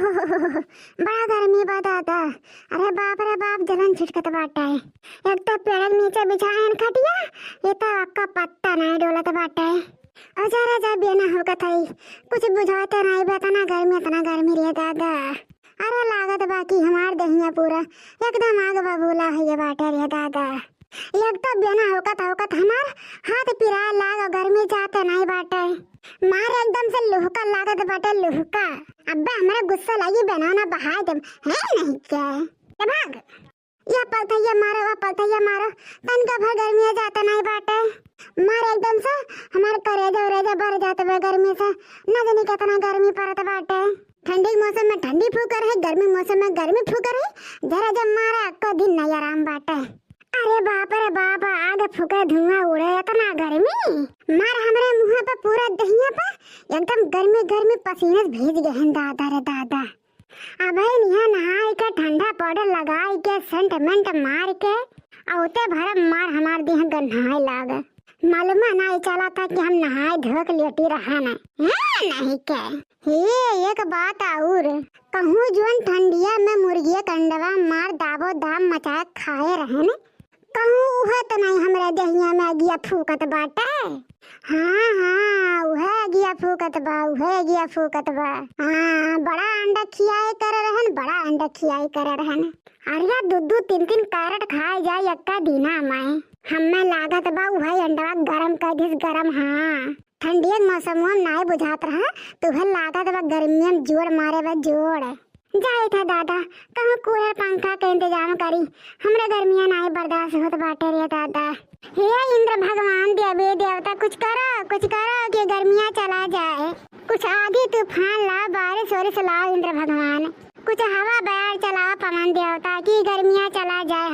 ओहो बड़ा गर्मी बा दादा। अरे बाप रे बाप जलन छिटकत बाटे। एक तो पेड़ के नीचे बिछाएन खटिया, ये तो आपका पत्ता नहीं डोलत बाटे। अजरा जा बेना होगा थई कुछ बुझाते नहीं बा। इतना गर्मी रे दादा। अरे लागत बाकी हमार दहिया पूरा एकदम आग बबूला है बाटे रे दादा। एक तो बेना होकत हमार हाथ पिरा लाग गर्मी जाते नहीं बाटे। मार एकदम से लुहका लागत बाटे लुहका। अब्बे हमरा गुस्सा लगी बनाना बहा दम है नहीं क्या भाग। ये पलथैया मारो तन का भर गर्मी जाता नहीं बाटे। मार एकदम से हमारे करेजा भर जाते हुए गर्मी से। न जाने कितना गर्मी पड़त बाटे। ठंडी मौसम में ठंडी फूकर है, गर्मी मौसम में गर्मी फूकर है। जरा जब मारा को दिन नहीं आराम बाटे। अरे बाप रे बाप आग फूका धुआं उड़े इतना गर्मी। मार हमारे मुंह पे पूरा दहिया पे एकदम गर्मी पसीने भीज गए हैं दादा रे दादा। अब यहाँ नहाई के ठंडा पाउडर लगाई के सेंट मेंट मार के औते भर मार हमार देह गन्हाए लाग। मालूम नहीं चला था कि हम नहाए धोक लेटी रहा नहीं के। ये एक बात और कहूँ जोन ठंडिया में मुर्गिया कंडवा मार दाबो दाम मचाए खाए रहे न कहूँ उहे तो नहीं हमरे दहिया में अगिया फूकत बाटे। हाँ उहे अगिया फूकत बा। हाँ बड़ा अंडा खियाए करे रहन। अरे दू 3 कैरेट खाए जाए एक्का दिना में। हमें लागत बा उहे अंडा गरम कर दिस गरम। हाँ ठंडी मौसम में नहीं बुझात रहा तो उहे लागत बा गर्मी में जोर मारे बा जोर। जाए था दादा कहूँ कूलर पंखा का इंतजाम करी। हमरे गर्मियाँ नहीं बर्दाश्त होत बाटे रे दादा। हे इंद्र भगवान देवी देवता कुछ करो कि गर्मियाँ चला जाए। कुछ आधी तूफान ला बारिश वारिश लाओ इंद्र भगवान। कुछ हवा बैर चलाओ पवन देवता की गर्मियाँ चला जाए।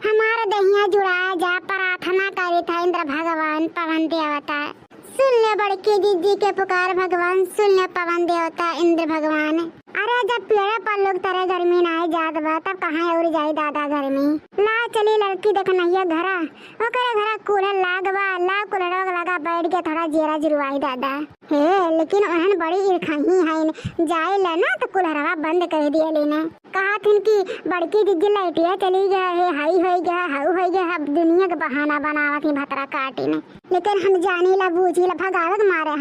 हमारे दहिया जुड़ाया जा प्रार्थना करी था इंद्र भगवान पवन देवता। सुन ले बड़की दीदी के पुकार भगवान, सुन ले पवन देवता इंद्र भगवान। अरे जब पेड़ पर लोग तरह गर्मी ना जात बा तब कहाँ और जाई दादा गर्मी। ला चली लड़की देखनैया घरा ओकरे घरा कूलर लागवा ला कूलर लगा बैठ के थोड़ा जेरा जुरवाई दादा। हे लेकिन ओहन बड़ी ईर्खाही है जाए ला ना तो कूलरवा बंद कर दिए लेना। कहा थिन कि बड़की दीदी लाइटिया चली गया है हाई हो गया हाउ हो गया। अब दुनिया का बहाना बनावा थी भतरा काटी ने। लेकिन हम जानी ला बूझी ला भगावक मारे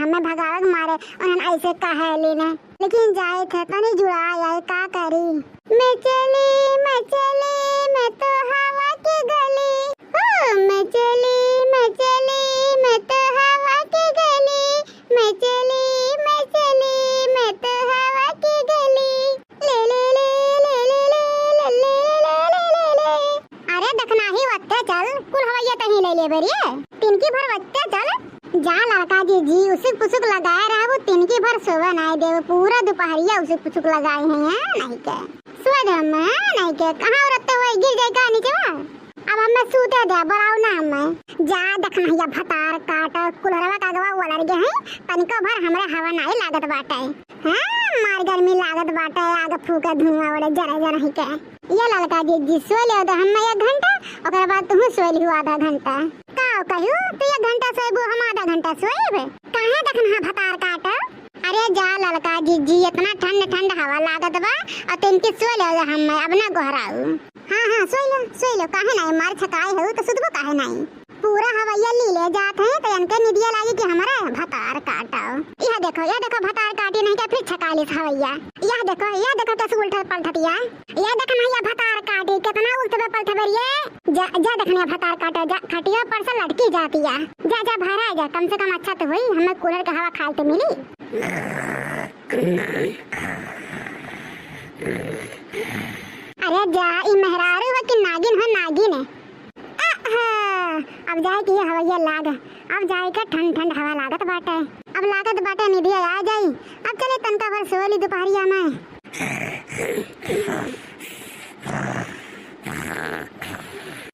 उन्हें ऐसे कहे लेने। लेकिन जाए थे तनी जुड़ा आए का करी। मैं चली मैं तो हवा की गली। मैं चली मैं तो हवा की गली। मैं चली मैं तो हवा की गली। ले ले ले ले ले ले ले ले ले ले। अरे देखना ही वत्ते चल कुल हवैया तही ले ले बरिए। तिनकी भर वत्ते चल जा लड़का जी उसे पुसुक लगाए रहा। वो तिनकी भर सोवा नहीं दे पूरा दोपहरिया उसे पुसुक लगाए हैं नहीं के सोवा नहीं के कहाँ रखते हुए गिर जाए का नीचे। अब हमें सूते दे बराव ना हमें जा देखना या भतार काट कुलरवा का गवा वलर गए हैं तनिको भर हमरे हवा नहीं लागत बाटे। हाँ मार गर्मी लागत बाटे आग फूका धुआं उड़े जरा ही के। ये लड़का जी सो ले तो हमें 1 घंटा ओकर बाद तू सो लियो आधा घंटा। कहू तो 1 घंटा सोएबू हम आधा घंटा सोएबे कहाँ देखना भतार काट। अरे जा लड़का जी इतना ठंड हवा लागत बा और तिनके सो ले हम अब ना गोहराऊ। हाँ सो लो काहे नहीं मार छकाए हो तो सुधबो काहे नहीं। पूरा हवैया ले जाते हैं तो इनके निदिया लागी कि हमारा भतार काटाओ। यह देखो भतार काटी नहीं क्या फिर छका ली हवैया। यह देखो कैसे उल्टा पलटतिया। यह देखना या भतार काटी कितना उल्टे पलट बरिए। जा देखना भतार काटा जा खटिया पर से लटकी जाती है। जा भरा जा कम से कम अच्छा तो हुई हमें कूलर का हवा खाए तो मिली। अरे जा ई मेहरारू है कि नागिन है नागिन है। अब जाए कि हवैया लाग अब जाए का ठंड हवा लागत बाटे। अब लागत बाटे निधि आ जाई। अब चले तनका भर सोली दोपहरिया में।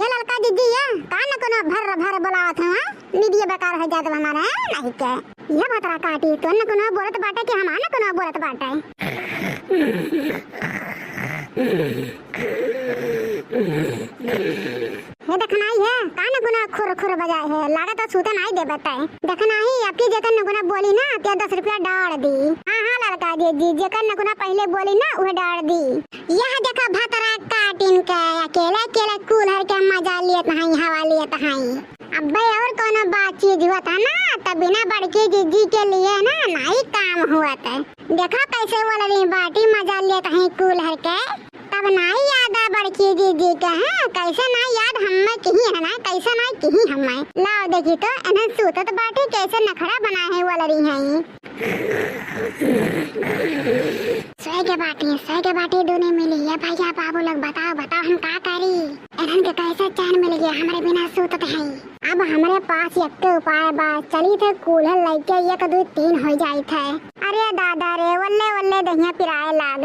ये लड़का दीदी या कान को ना भर बोलावत है निधि बेकार हो जात हमारा नहीं के। ये भतरा काटी तो न को ना बोलत बाटे कि हमारा को ना बोलत बाटे। ये देखना ही है कान गुना खुर बजाए है लागत तो सूते नहीं दे बताए। देखना ही आपकी जगह न गुना बोली ना तो 10 रुपया डाल दी। हाँ लड़का दीदी जेकर नकुना पहले बोली ना वह डाल दी। यह देखा भतरा काटिन के अकेले अकेले कूलर के मजा लियत हैं, हवा लियत हैं। अब्बे और कोनो बात चीज हुआ था ना तब बिना बड़की दीदी के लिए ना नहीं काम हुआ था। देखा कैसे बोल रही बाटी मजा लेते हैं कूलर के, तब नहीं याद आ बड़की दीदी के हैं। कैसे नहीं याद हमें कहीं है ना, कैसे नहीं कहीं हमें लाओ देखी तो इन्हें सूतत बाटी कैसे नखड़ा बना है बोल रही हैं। सोए के बाटी दोनों मिली है। भैया बाबू लोग बताओ बताओ हम क्या करी, इन्हें के कैसे चैन मिल गया हमारे बिना सूतत है। अब हमारे पास एक उपाय बा, चली थे कूलर लेके 1 2 3 हो जाई थे। अरे दादा रे वल्ले वल्ले दहिया पिराए लाग।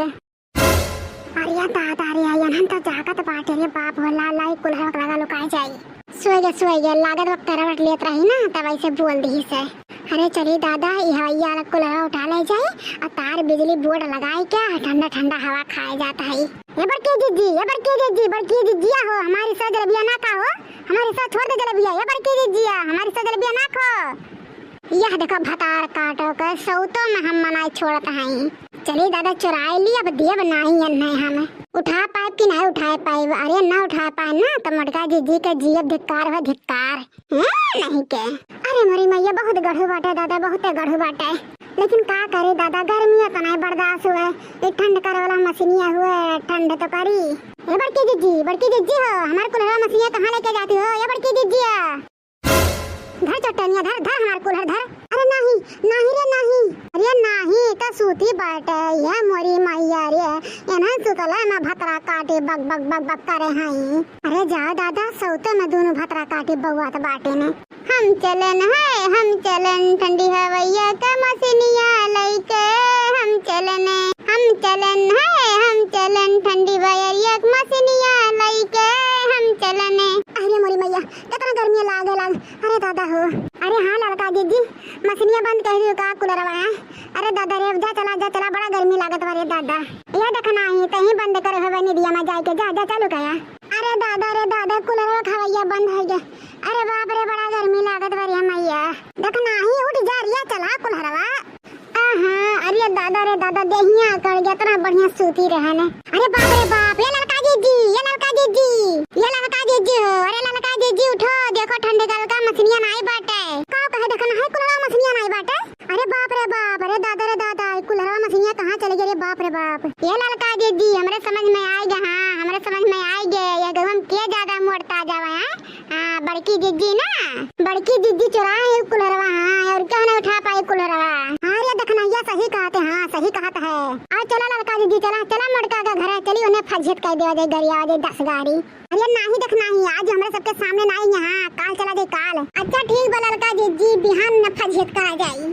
अरे दादा रे यहाँ तो जागत बाटे रे बाप होला लाई कूलर लगा लुकाए जाई। सोए गे लागत वक्त करवट लेत रही ना तब ऐसे बोल दी से। अरे चलिए दादा यह कूलर उठा ले जाए और तार बिजली बोर्ड लगाए क्या ठंडा ठंडा हवा खाया जाता है। ये बड़की दीदी हो हमारी सौ जलेबिया ना खाओ, हमारी सौ छोड़ दे जलेबिया। ये बड़की दीदी हमारी सौ जलेबिया ना खो। यह देखो भतार काटो कर सौतों में हम मनाई छोड़ते हैं। चलिए दादा चुराए ली अब दिए बनाई नहीं हम उठा पाए कि नहीं उठा पाए। अरे ना उठा पाए ना तो मोटका दीदी का जीव धिक्कार है धिक्कार नहीं के। अरे मोरी मैया बहुत गढ़ू बाटे दादा, बहुत गढ़ू बाटे, लेकिन का करे दादा गर्मी तो नहीं बर्दाश्त हुए। एक ठंड करे वाला मशीनिया हुए ठंड तो करी। ये बड़की दीदी हो हमारे कूलर मशीनिया कहाँ लेके जाती हो। ये बड़की दीदी धर चट्टनिया धर धर हमारे कूलर धर। अरे नहीं रे नहीं, अरे नहीं तो सूती बाटे ये मोरी मैया रे इन्हें सुतला में भतरा काटे बग बग बग बग करे हैं। अरे जा दादा सौते में दोनों भतरा काटे बउआत बाटे ने। हम चलन ठंडी हवैया का मसीनिया लइके हम चलन ठंडी बयरिया का मसीनिया लइके हम चलन। अरे मोरी मैया कितना गर्मी लागे लाग। अरे दादा हो अरे हाँ लड़का दीदी मसीनिया बंद कर दियो का कूलर वाला। अरे दादा रे जा चला बड़ा गर्मी लागत बारे दादा। ये देखना ही कहीं बंद करे हो निदिया में जाके जा चालू कया। अरे दादा कूलर खवैया बंद हो गया। अरे बाप रे बड़ा गर्मी लागत बारे मैया देखना ही उठ जा रिया चला कूलरवा। अरे दादा रे दादा देहिया कर गया इतना बढ़िया सूती रहने। अरे बाप रे बाप ये लड़का दीदी हो। अरे लड़का दीदी उठो देखो ठंडे का मछलियां नहीं बाटे का कहे देखना है कूलर मछलियां नहीं बाटे। अरे बाप रे बाप अरे दादा कूलर मछलियां कहां चले गई रे बाप रे बाप। ये लड़का दीदी हमरे समझ में आई गया। हाँ हमरे समझ में आई गए ये गहम के ज्यादा मोड़ता जावे हां बड़की दीदी चुराए कूलरवा। हां और क्यों नहीं उठा पाए कूलरवा। हां ये देखना ये सही कहते हां सही कहता है। आ चला लड़का दीदी चला मोड़का का घर चली उन्हें फजत कह देवा दे गरिया दे 10 गाड़ी। अरे नहीं देखना ही आज हमारे सबके सामने नहीं यहाँ काल चला दे काल। अच्छा ठीक बा लड़का दीदी बिहान न फजत करा जाई।